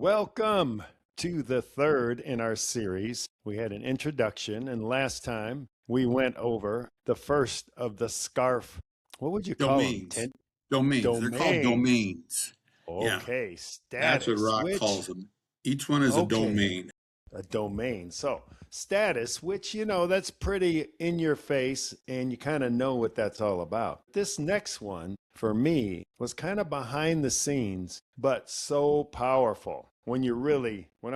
Welcome to the third in our series. We had an introduction, and last time we went over the first of the SCARF. What would you call them? Domains. Domains. They're called Domains. domains. Yeah, Okay, that's what status, Rock which, calls them. Each one is a okay, domain. a domain. So, status, which, that's pretty in your face, and you kind of know what that's all about. This next one, for me, was kind of behind the scenes, but so powerful when I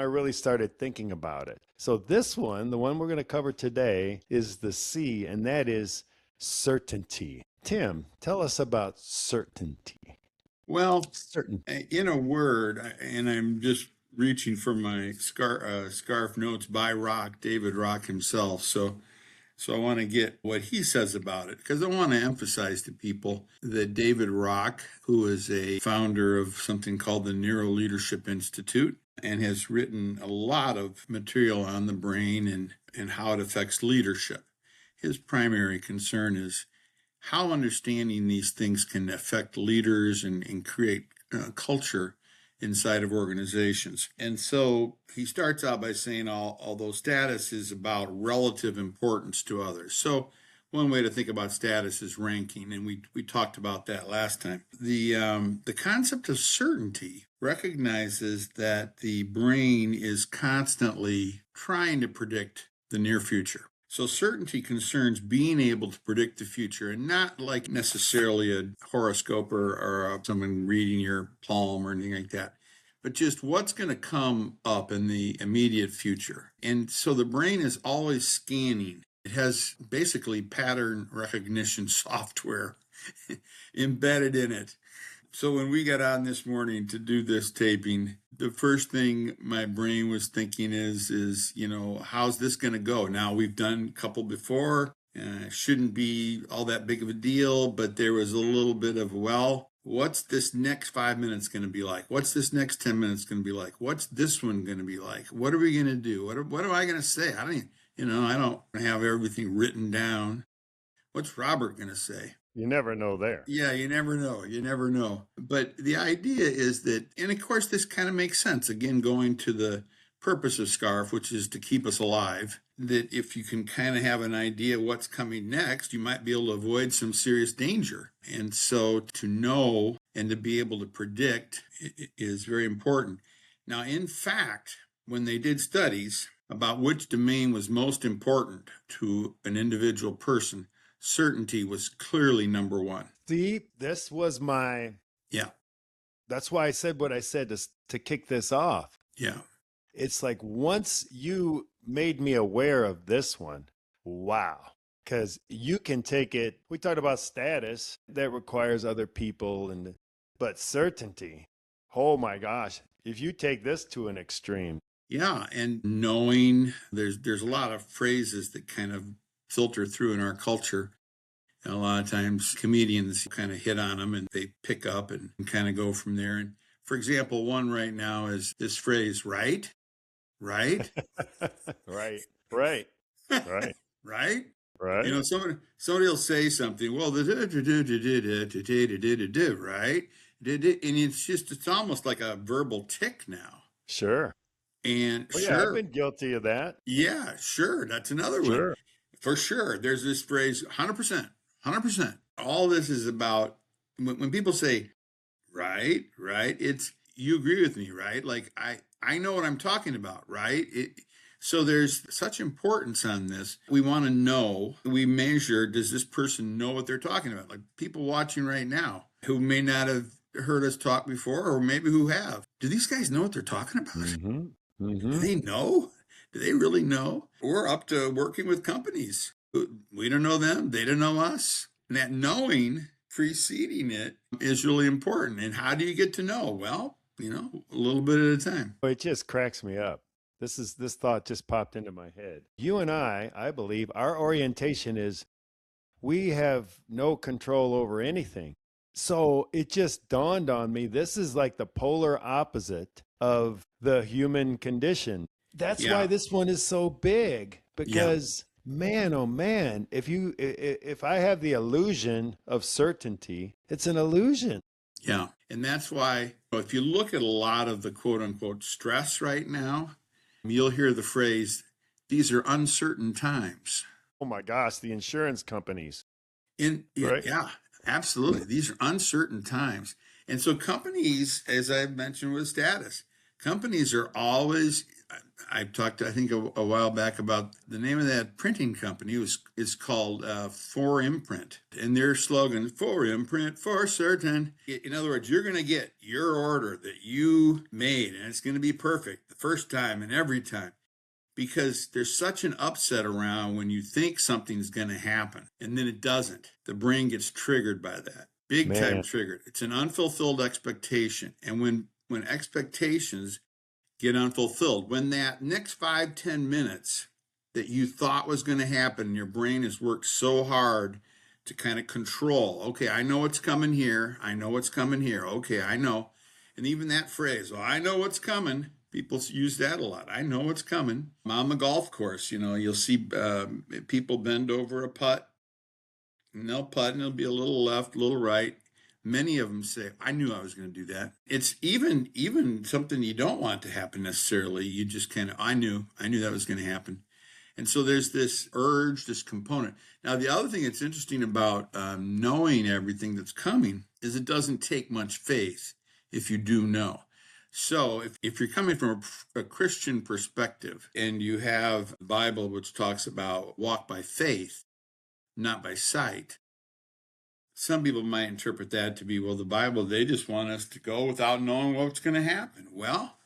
really started thinking about it. So, this one, the one we're going to cover today, is the C, and that is certainty. Tim, tell us about certainty. Well, Certain. in a word, and I'm just reaching for my scarf notes by Rock, David Rock himself. So I want to get what he says about it because I want to emphasize to people that David Rock, who is a founder of something called the Neuro Leadership Institute and has written a lot of material on the brain and how it affects leadership. His primary concern is how understanding these things can affect leaders and create culture inside of organizations. And so he starts out by saying, although status is about relative importance to others. So one way to think about status is ranking, and we talked about that last time. The concept of certainty recognizes that the brain is constantly trying to predict the near future. So certainty concerns being able to predict the future and not like necessarily a horoscope or someone reading your palm or anything like that, but just what's going to come up in the immediate future. And so the brain is always scanning. It has basically pattern recognition software embedded in it. So when we got on this morning to do this taping, the first thing my brain was thinking is how's this going to go? Now we've done a couple before, shouldn't be all that big of a deal, but there was a little bit of, what's this next 5 minutes going to be like? What's this next 10 minutes going to be like? What's this one going to be like? What are we going to do? What am I going to say? I don't have everything written down. What's Robert going to say? You never know there. Yeah, you never know. You never know. But the idea is that, and of course, this kind of makes sense. Again, going to the purpose of SCARF, which is to keep us alive, that if you can kind of have an idea what's coming next, you might be able to avoid some serious danger. And so to know and to be able to predict is very important. Now, in fact, when they did studies about which domain was most important to an individual person, certainty was clearly number one. See, this was Yeah. that's why I said what I said to kick this off. Yeah. It's like once you made me aware of this one, wow. Because you can take it, we talked about status that requires other people, but certainty, oh my gosh, if you take this to an extreme. Yeah. And knowing there's a lot of phrases that kind of filter through in our culture. And a lot of times comedians kind of hit on them and they pick up and kind of go from there. And for example, one right now is this phrase, right? Right? Right, right, right, Right? right. Somebody will say something, well, right? And it's almost like a verbal tick now. Sure. And Oh yeah, I've sure, been guilty of that. yeah, sure, that's another one. Sure. For sure, there's this phrase, 100%, 100%. All this is about when people say, right, it's you agree with me, right? Like I know what I'm talking about, right? So there's such importance on this. We want to know, we measure, does this person know what they're talking about? Like people watching right now who may not have heard us talk before, or maybe who have. Do these guys know what they're talking about? Mm-hmm. Do Mm-hmm. they know? Do they really know? We're up to working with companies. We don't know them. They don't know us. And that knowing preceding it is really important. And how do you get to know? Well, a little bit at a time. It just cracks me up. This thought just popped into my head. You and I believe our orientation is we have no control over anything. So it just dawned on me this is like the polar opposite of the human condition. That's why Yeah. this one is so big Yeah. because man, oh man, if I have the illusion of certainty, it's an illusion. Yeah. And that's why if you look at a lot of the quote unquote stress right now, you'll hear the phrase, these are uncertain times. Oh my gosh, the insurance companies, right? Yeah, absolutely. These are uncertain times. And so companies, as I've mentioned with status, companies are always, I've talked, I think, a while back about the name of that printing company is called For Imprint. And their slogan, For Imprint, for certain. In other words, you're going to get your order that you made, and it's going to be perfect the first time and every time. Because there's such an upset around when you think something's going to happen and then it doesn't. The brain gets triggered by that. Big time Man, triggered. It's an unfulfilled expectation. And when expectations get unfulfilled, when that next 5-10 minutes that you thought was going to happen, your brain has worked so hard to kind of control. Okay, I know what's coming here. I know what's coming here. Okay, I know. And even that phrase, well, I know what's coming. People use that a lot. I know what's coming. On the golf course, you'll see people bend over a putt, and they'll putt, and it'll be a little left, a little right. Many of them say, I knew I was going to do that. It's even something you don't want to happen necessarily. You just kind of, I knew that was going to happen. And so there's this urge, this component. Now, the other thing that's interesting about knowing everything that's coming is it doesn't take much faith if you do know. So if you're coming from a Christian perspective and you have the Bible, which talks about walk by faith, not by sight, some people might interpret that to be, well, the Bible, they just want us to go without knowing what's going to happen. Well,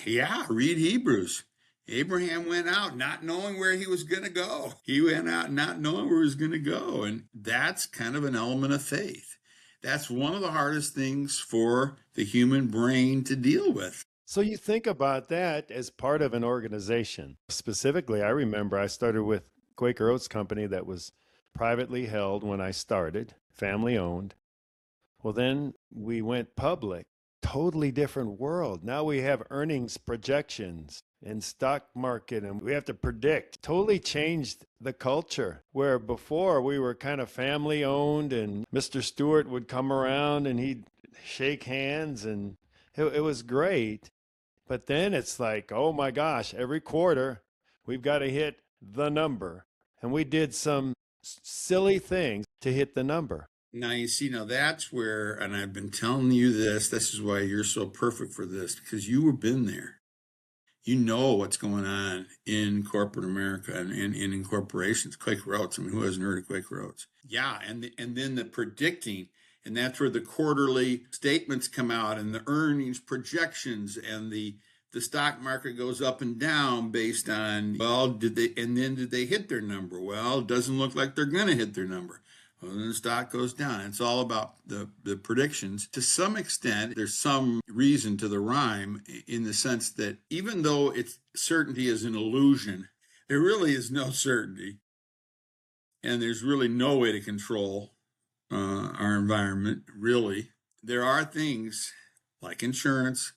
yeah, read Hebrews. Abraham went out not knowing where he was going to go. He went out not knowing where he was going to go. And that's kind of an element of faith. That's one of the hardest things for the human brain to deal with. So you think about that as part of an organization. Specifically, I remember I started with Quaker Oats Company that was privately held when I started, family owned. Well, then we went public, totally different world. Now we have earnings projections and stock market, and we have to predict. Totally changed the culture, where before we were kind of family owned, and Mr. Stewart would come around and he'd shake hands, and it was great. But then it's like, oh my gosh, every quarter we've got to hit the number. And we did some silly things to hit the number. Now, you see, now that's where, and I've been telling you this is why you're so perfect for this, because you have been there. You know what's going on in corporate America and in corporations. Quaker Oats, I mean, who hasn't heard of Quaker Oats? Yeah, and then the predicting, and that's where the quarterly statements come out and the earnings projections, and the stock market goes up and down based on, well, did they hit their number? Well, it doesn't look like they're going to hit their number. Well, then the stock goes down. It's all about the predictions. To some extent, there's some reason to the rhyme in the sense that even though certainty is an illusion, there really is no certainty. And there's really no way to control our environment, really. There are things like insurance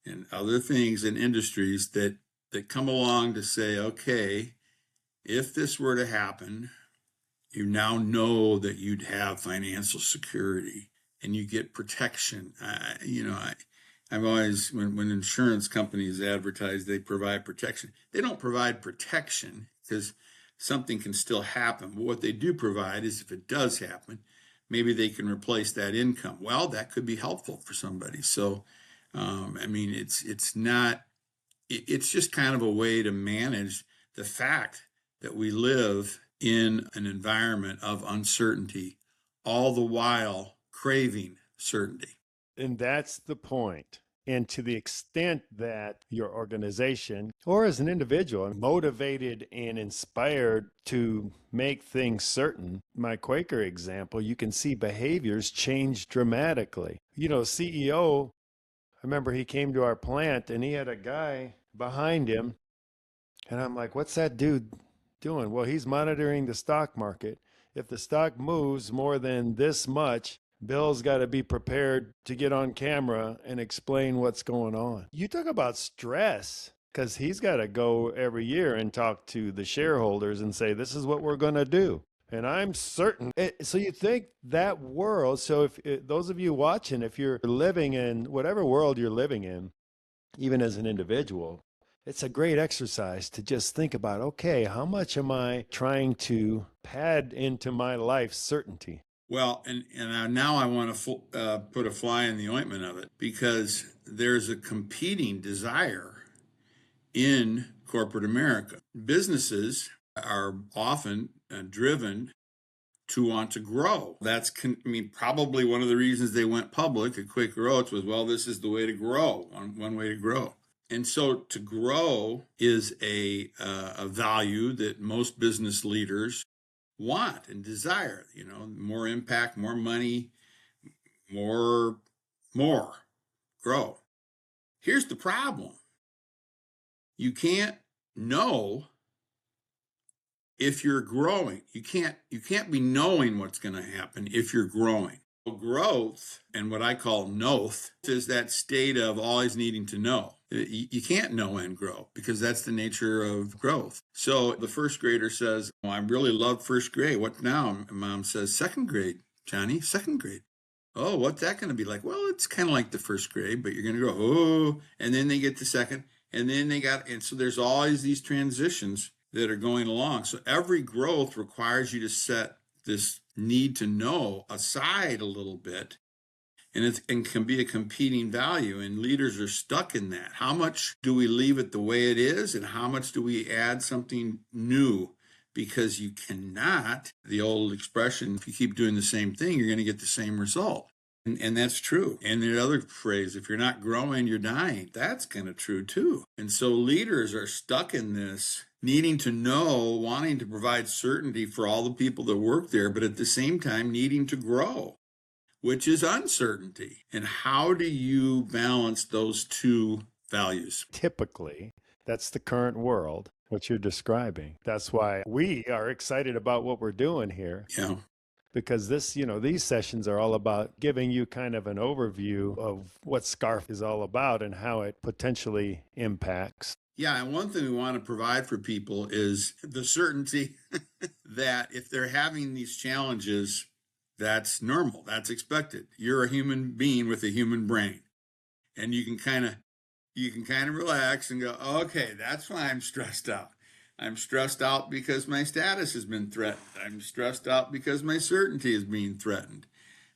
and other things in industries that come along to say, okay, if this were to happen, you now know that you'd have financial security and you get protection. I've always, when insurance companies advertise they provide protection, they don't provide protection because something can still happen. But what they do provide is if it does happen, maybe they can replace that income. Well, that could be helpful for somebody. So, it's just kind of a way to manage the fact that we live in an environment of uncertainty, all the while craving certainty. And that's the point. And to the extent that your organization or as an individual are motivated and inspired to make things certain, my Quaker example, you can see behaviors change dramatically. CEO, I remember he came to our plant and he had a guy behind him. And I'm like, what's that dude doing? Well, he's monitoring the stock market. If the stock moves more than this much, Bill's got to be prepared to get on camera and explain what's going on. You talk about stress, because he's got to go every year and talk to the shareholders and say, this is what we're going to do. and I'm certain. So you think that world, so if those of you watching, if you're living in whatever world you're living in, even as an individual, it's a great exercise to just think about, okay, how much am I trying to pad into my life certainty? Well, and now I want to put a fly in the ointment of it, because there's a competing desire in corporate America. Businesses are often driven to want to grow. Probably one of the reasons they went public at Quaker Oats was, well, this is the way to grow, one way to grow. And so to grow is a value that most business leaders want and desire. More impact, more money, more, grow. Here's the problem. You can't know if you're growing. You can't be knowing what's going to happen if you're growing. Growth, and what I call noth, is that state of always needing to know. You can't know and grow, because that's the nature of growth. So the first grader says, I really love first grade. What now? Mom says, second grade, Johnny, second grade. Oh, what's that going to be like? Well, it's kind of like the first grade, but you're going to grow. Oh, and then they get to second, and then and so there's always these transitions that are going along. So every growth requires you to set this need to know aside a little bit, and it can be a competing value, and leaders are stuck in that. How much do we leave it the way it is, and how much do we add something new? Because you cannot, the old expression, if you keep doing the same thing, you're going to get the same result. And that's true. And the other phrase, if you're not growing, you're dying. That's kind of true too. And so leaders are stuck in this, needing to know, wanting to provide certainty for all the people that work there, but at the same time needing to grow, which is uncertainty. And how do you balance those two values? Typically, that's the current world, what you're describing. That's why we are excited about what we're doing here. Yeah. Because these sessions are all about giving you kind of an overview of what SCARF is all about and how it potentially impacts. Yeah, and one thing we want to provide for people is the certainty that if they're having these challenges, that's normal, that's expected. You're a human being with a human brain, and you can kind of relax and go, okay, that's why I'm stressed out. I'm stressed out because my status has been threatened. I'm stressed out because my certainty is being threatened.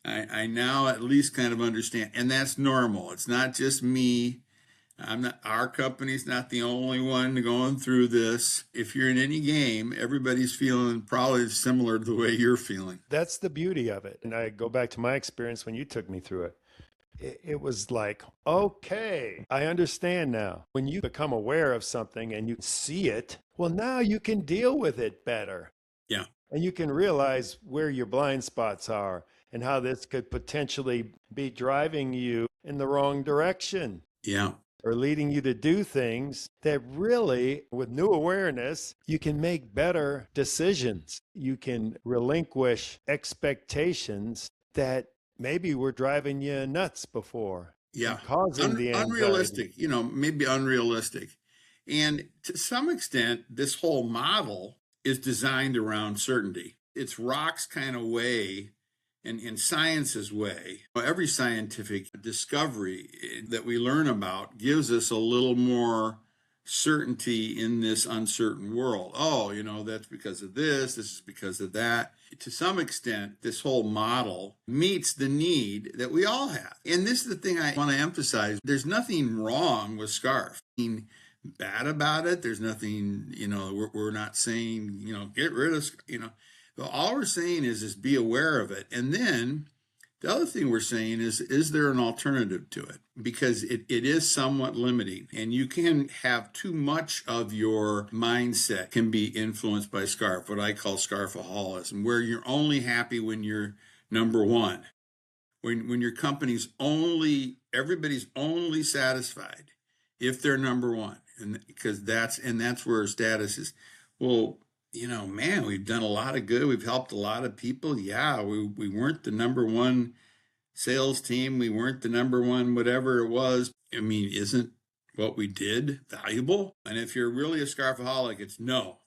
I now at least kind of understand, and that's normal. It's not just me. Our company's not the only one going through this. If you're in any game, everybody's feeling probably similar to the way you're feeling. That's the beauty of it. And I go back to my experience when you took me through it. It was like, okay, I understand now. When you become aware of something and you see it, well, now you can deal with it better. Yeah. And you can realize where your blind spots are and how this could potentially be driving you in the wrong direction. Yeah. Or leading you to do things that really, with new awareness, you can make better decisions. You can relinquish expectations that maybe were driving you nuts before. Yeah. Causing the anxiety. Unrealistic, maybe unrealistic. And to some extent, this whole model is designed around certainty. It's Rock's kind of way and science's way. Every scientific discovery that we learn about gives us a little more certainty in this uncertain world. Oh, that's because of this is because of that. To some extent, this whole model meets the need that we all have. And this is the thing I want to emphasize. There's nothing wrong with SCARF. Bad about it. There's nothing, we're not saying, get rid of, but all we're saying is be aware of it. And then the other thing we're saying is there an alternative to it? Because it is somewhat limiting, and you can have too much of your mindset can be influenced by SCARF, what I call SCARFaholism, where you're only happy when you're number one. When your company's everybody's only satisfied if they're number one. And because that's where status is. Well, man, we've done a lot of good. We've helped a lot of people. Yeah, we weren't the number one sales team. We weren't the number one whatever it was. I mean, isn't what we did valuable? And if you're really a SCARFaholic, it's no.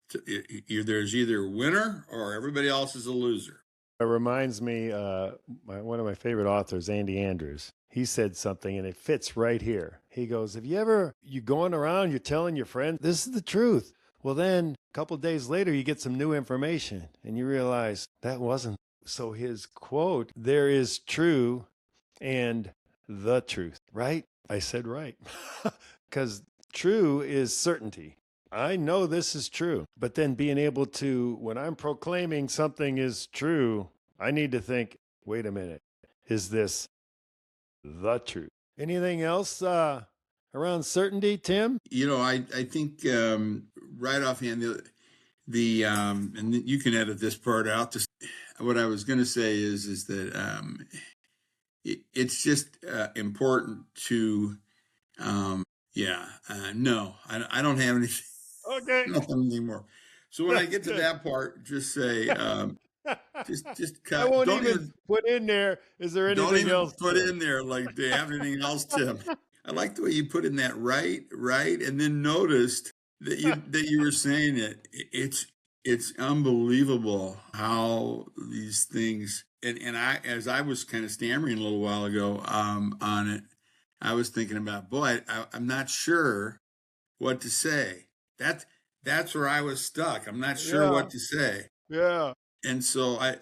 There's either a winner or everybody else is a loser. It reminds me, one of my favorite authors, Andy Andrews. He said something, and it fits right here. He goes, "Have you going around, you're telling your friend this is the truth. Well, then a couple of days later, you get some new information, and you realize that wasn't." So his quote, "There is true and the truth," right? I said right, because true is certainty. I know this is true. But then being able to, when I'm proclaiming something is true, I need to think, wait a minute, is this the truth? Anything else around certainty, Tim? I think right offhand, and you can edit this part out. What I was going to say is that it's just important to, no, I don't have anything. Okay. Nothing anymore. So when I get to that part, just say, just cut. I won't Don't even put in there. Is there don't anything even else? put in there like, do you have anything else, Tim? I like the way you put in that right, and then noticed that you were saying it. It's unbelievable how these things, and I, as I was kind of stammering a little while ago on it, I was thinking about, boy, I'm not sure what to say. That's where I was stuck. I'm not sure what to say. Yeah. And so I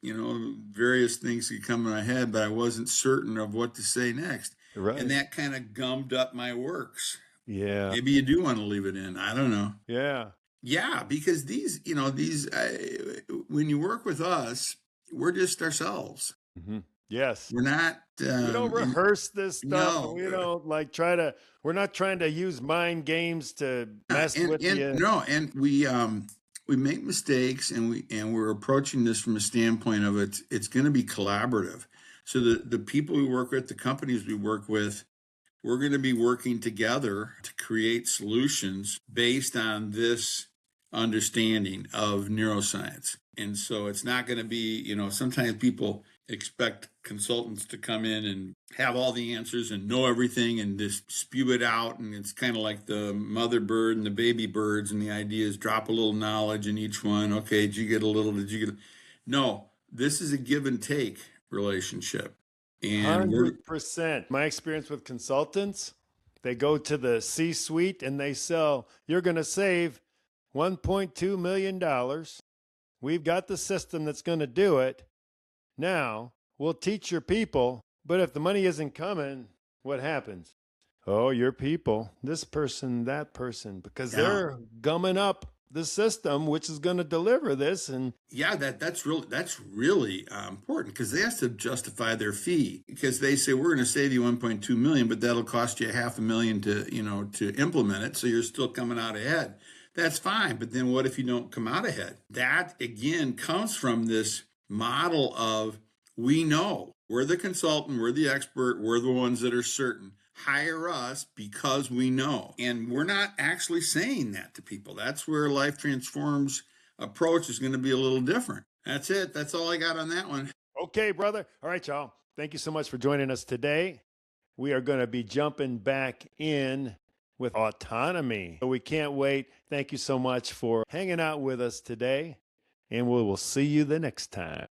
various things could come in my head, but I wasn't certain of what to say next. Right. And that kind of gummed up my works. Yeah. Maybe you do want to leave it in. I don't know. Yeah. Yeah, because these, when you work with us, we're just ourselves. Mm-hmm. Yes. We're not. We don't rehearse this stuff. No. We don't we're not trying to use mind games to mess with you. No, and we make mistakes, and we're approaching this from a standpoint of it's going to be collaborative. So the people we work with, the companies we work with, we're going to be working together to create solutions based on this understanding of neuroscience. And so it's not going to be, sometimes people expect consultants to come in and have all the answers and know everything and just spew it out. And it's kind of like the mother bird and the baby birds. And the idea is drop a little knowledge in each one. Okay, did you get a little? No, this is a give and take relationship. And 100%. My experience with consultants, they go to the C-suite and they sell, you're going to save $1.2 million. We've got the system that's going to do it. Now, we'll teach your people, but if the money isn't coming, what happens? Oh, your people, this person, that person, because they're gumming up the system, which is going to deliver this. And that's really important, because they have to justify their fee, because they say, we're going to save you 1.2 million, but that'll cost you $500,000 to implement it. So you're still coming out ahead. That's fine. But then what if you don't come out ahead? That again comes from this model of, we know we're the consultant, we're the expert, we're the ones that are certain. Hire us because we know. And we're not actually saying that to people. That's where Life Transforms approach is going to be a little different. That's it. That's all I got on that one. Okay, brother. All right, y'all. Thank you so much for joining us today. We are going to be jumping back in with autonomy. So we can't wait. Thank you so much for hanging out with us today, and we will see you the next time.